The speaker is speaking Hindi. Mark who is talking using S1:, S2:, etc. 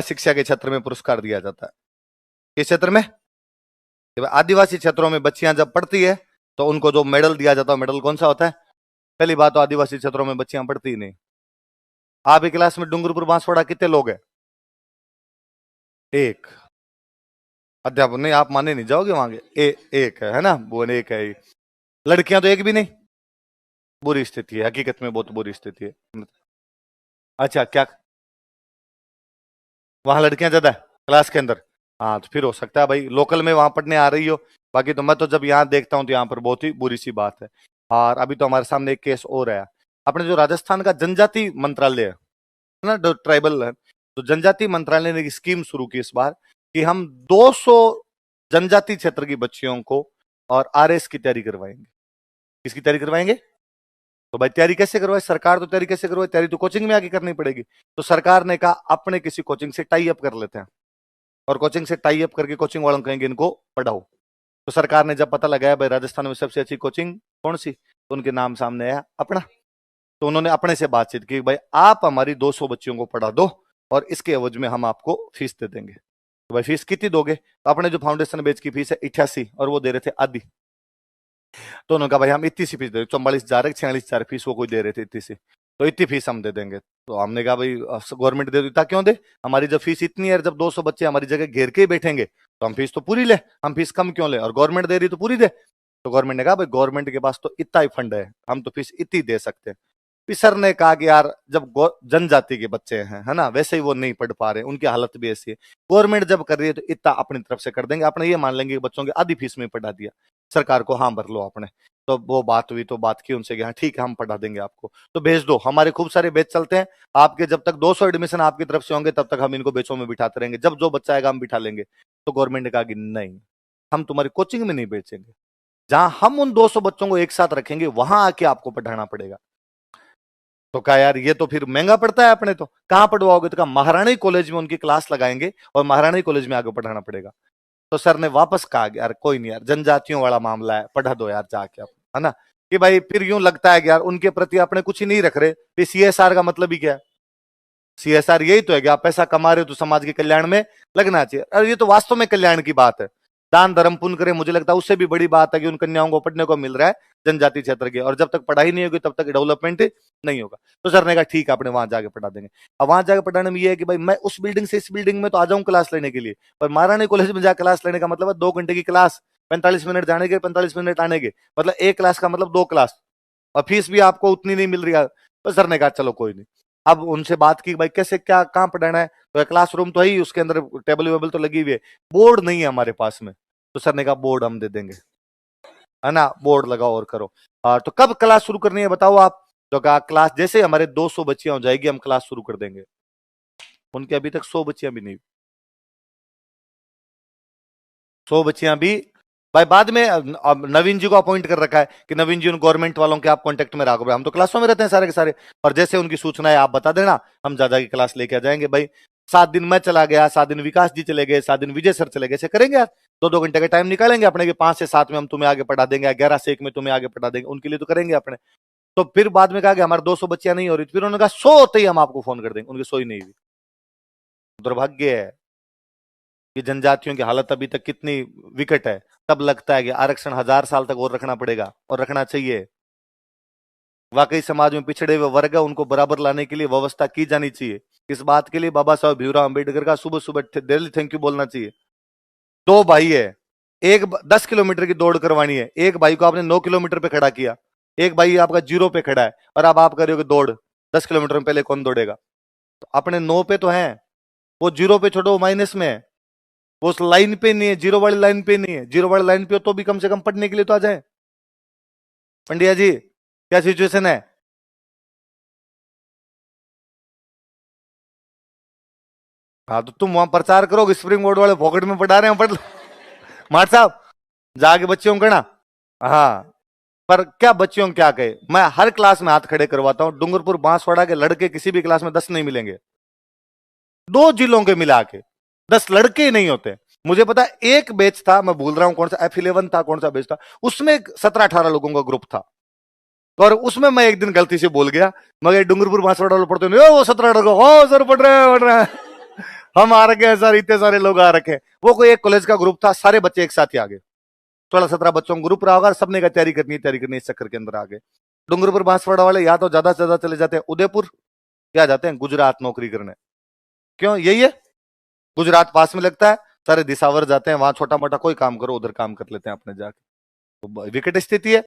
S1: शिक्षा के क्षेत्र में पुरस्कार दिया जाता है। किस क्षेत्र में? आदिवासी क्षेत्रों में बच्चियां जब पढ़ती है तो उनको जो मेडल दिया जाता है, मेडल कौन सा होता है? पहली बात तो आदिवासी क्षेत्रों में बच्चियां पढ़ती ही नहीं। आप एक क्लास में डूंगरपुर बांसवाड़ा कितने लोग हैं? एक अध्यापक नहीं, आप माने नहीं जाओगे वहां के। एक है ना, वो एक है। लड़कियां तो एक भी नहीं। बुरी स्थिति है, हकीकत में बहुत बुरी स्थिति है। अच्छा, क्या वहां लड़कियां ज्यादा है क्लास के अंदर? हाँ, तो फिर हो सकता है भाई लोकल में वहां पढ़ने आ रही हो। बाकी तो मैं तो जब यहाँ देखता हूँ तो यहाँ पर बहुत ही बुरी सी बात है। और अभी तो हमारे सामने एक केस और है। अपने जो राजस्थान का जनजाति मंत्रालय है ना, जो ट्राइबल है, तो जनजाति मंत्रालय ने एक स्कीम शुरू की इस बार कि हम 200 जनजाति क्षेत्र की बच्चियों को और आरएस की तैयारी करवाएंगे। किसकी तैयारी करवाएंगे? तो भाई तैयारी कैसे करवाए? सरकार तो तैयारी कैसे करवाए? तैयारी तो कोचिंग में आके करनी पड़ेगी। तो सरकार ने कहा अपने किसी कोचिंग से टाई अप कर लेते हैं और कोचिंग से टाई अप करके कोचिंग वालों कहेंगे इनको पढ़ाओ। तो सरकार ने जब पता लगाया भाई राजस्थान में सबसे अच्छी कोचिंग कौन सी, तो उनके नाम सामने आया अपना। तो उन्होंने अपने से बातचीत की, भाई आप हमारी 200 बच्चियों को पढ़ा दो और इसके एवज में हम आपको फीस दे देंगे। तो भाई फीस कितनी दोगे? तो अपने जो फाउंडेशन बैच की फीस है 88 और वो दे रहे थे आधी। तो उन्होंने कहा भाई हम इतनी सी फीस दे, 44,000 46,000 फीस वो कोई दे रहे थे इतनी सी, तो इतनी फीस हम दे देंगे। तो हमने कहा भाई गवर्नमेंट दे देता क्यों दे, हमारी जब फीस इतनी है, जब 200 बच्चे हमारी जगह घेर के ही बैठेंगे तो हम फीस तो पूरी ले, हम फीस कम क्यों ले, और गवर्नमेंट दे रही तो पूरी दे। तो गवर्नमेंट ने कहा भाई गवर्नमेंट के पास तो इतना ही फंड है, हम तो फीस इतनी दे सकते हैं। फिर सर ने कहा कि यार जब जनजाति के बच्चे हैं है ना, वैसे ही वो नहीं पढ़ पा रहे, उनकी हालत भी ऐसी है, गवर्नमेंट जब कर रही है तो इतना अपनी तरफ से कर देंगे, अपने ये मान लेंगे बच्चों की आधी फीस में पढ़ा दिया, सरकार को हाँ भर लो आपने। तो वो बात हुई, तो बात की उनसे कि हाँ ठीक है हम पढ़ा देंगे आपको, तो भेज दो, हमारे खूब सारे बैच चलते हैं आपके, जब तक 200 एडमिशन आपकी तरफ से होंगे तब तक हम इनको बैचों में बिठाते रहेंगे, जब जो बच्चा आएगा हम बिठा लेंगे। तो गवर्नमेंट ने कहा कि नहीं, हम तुम्हारी कोचिंग में नहीं बेचेंगे, जहां हम उन 200 बच्चों को एक साथ रखेंगे वहां आके आपको पढ़ाना पड़ेगा। तो कहा यार ये तो फिर महंगा पड़ता है अपने, तो कहां पढ़वाओगे? तो कहा महारानी कॉलेज में उनकी क्लास लगाएंगे और महारानी कॉलेज में आगे पढ़ाना पड़ेगा। तो सर ने वापस कहा यार कोई नहीं यार, जनजातियों वाला मामला है, पढ़ा दो यार जाके आप, है ना। कि भाई फिर यूं लगता है कि यार उनके प्रति अपने कुछ ही नहीं रख रहे, फिर सीएसआर का मतलब ही क्या है? सीएसआर यही तो है कि आप पैसा कमा रहे हो तो समाज के कल्याण में लगना चाहिए। अरे ये तो वास्तव में कल्याण की बात है, दान धर्म पुण्य करे, मुझे लगता है उससे भी बड़ी बात है कि उन कन्याओं को पढ़ने को मिल रहा है जनजाति क्षेत्र के, और जब तक पढ़ाई नहीं होगी तब तक डेवलपमेंट नहीं होगा। तो सर ने कहा ठीक है अपने वहां जाके पढ़ा देंगे। अब वहां जाके पढ़ाने में ये है कि भाई मैं उस बिल्डिंग से इस बिल्डिंग में तो आ जाऊं क्लास लेने के लिए, पर महारानी कॉलेज में जाकर क्लास लेने का मतलब है 2 घंटे की क्लास, 45 मिनट जाने के 45 मिनट आने के, मतलब एक क्लास का मतलब 2 क्लास, और फीस भी आपको उतनी नहीं मिल रही है। तो सर ने कहा चलो कोई नहीं। अब उनसे बात की भाई कैसे क्या कहाँ पढ़ाना है, तो क्लासरूम तो है ही, उसके अंदर टेबल वेबल तो लगी हुई है, बोर्ड नहीं है हमारे पास में। तो सर ने कहा बोर्ड हम दे देंगे, है ना, बोर्ड लगाओ और करो। तो कब क्लास शुरू करनी है बताओ आप? तो कहा क्लास जैसे हमारे 200 बच्चियां हो जाएगी हम क्लास शुरू कर देंगे। उनके अभी तक 100 बच्चियां भी नहीं, 100 बच्चियां भी भाई बाद में अब नवीन जी को अपॉइंट कर रखा है कि नवीन जी उन गवर्नमेंट वालों के आप कांटेक्ट में रखो, हम तो क्लासों में रहते हैं सारे के सारे, और जैसे उनकी सूचनाएं आप बता देना हम ज्यादा की क्लास लेके आ जाएंगे। भाई 7 दिन मैं चला गया, 7 दिन विकास जी चले गए, 7 दिन विजय सर चले गए, ऐसे करेंगे यार, 2-2 घंटे का टाइम निकालेंगे अपने के, 5 से 7 में हम तुम्हें आगे पढ़ा देंगे, 11 से 1 में तुम्हें आगे पढ़ा देंगे, उनके लिए तो करेंगे अपने। तो फिर बाद में कहा कि हमारे 200 बच्चियां नहीं हो रही, फिर उन्होंने कहा 100 होते ही हम आपको फोन कर देंगे, उनकी 100 ही नहीं हुई। दुर्भाग्य है कि जनजातियों की हालत अभी तक कितनी विकट है। तब लगता है कि आरक्षण 1000 साल तक और रखना पड़ेगा, और रखना चाहिए। वाकई समाज में पिछड़े हुए वर्ग है, उनको बराबर लाने के लिए व्यवस्था की जानी चाहिए। इस बात के लिए बाबा साहब भीमराव अंबेडकर का सुबह सुबह दिल थैंक यू बोलना चाहिए। 2 भाई है, एक 10 किलोमीटर की दौड़ करवानी है, एक भाई को आपने 9 किलोमीटर पे खड़ा किया, एक भाई आपका 0 पे खड़ा है, और अब आप कर रहे हो दौड़ 10 किलोमीटर में, पहले कौन दौड़ेगा? तो अपने 9 पे तो है, वो 0 पे छोड़ो, माइनस में है, वो उस लाइन पे नहीं है, 0 वाली लाइन पे नहीं है। 0 वाली लाइन पे हो तो भी कम से कम पढ़ने के लिए तो आ जाए। पंडिया जी क्या सिचुएशन है? हाँ तो तुम वहां प्रचार करो, स्प्रिंग बोर्ड वाले पॉकेट में पढ़ा रहे हैं, पढ़ लो मार साहब, जाके बच्चियों को कहना। हाँ पर क्या बच्चियों को क्या कहे, मैं हर क्लास में हाथ खड़े करवाता हूं, डूंगरपुर बांसवाड़ा के लड़के किसी भी क्लास में 10 नहीं मिलेंगे, 2 जिलों के मिला के 10 लड़के ही नहीं होते। मुझे पता एक बैच था, मैं भूल रहा हूं कौन सा, F11 था, कौन सा बैच था, उसमें 17-18 लोगों का ग्रुप था, और उसमें मैं एक दिन गलती से बोल गया, मगर डूंगरपुर बांसवाड़ा वाले पढ़ते नहीं, वो 17-18 हो सर पढ़ रहे हैं हम आ रखे हैं सर, इतने सारे लोग आ रखे हैं। वो कोई एक कॉलेज का ग्रुप था, सारे बच्चे एक साथ ही आ गए। 16-17 बच्चों का ग्रुप रहा होगा, सबने कहा तैयारी करनी, इस चक्कर के अंदर आ गए। डूंगरपुर बांसवाड़ा वाले या तो ज्यादा से ज्यादा चले जाते हैं उदयपुर, या जाते हैं गुजरात नौकरी करने। क्यों? यही है, गुजरात पास में लगता है, सारे दिसावर जाते हैं वहां, छोटा मोटा कोई काम करो उधर काम कर लेते हैं अपने जाके। तो विकट स्थिति है।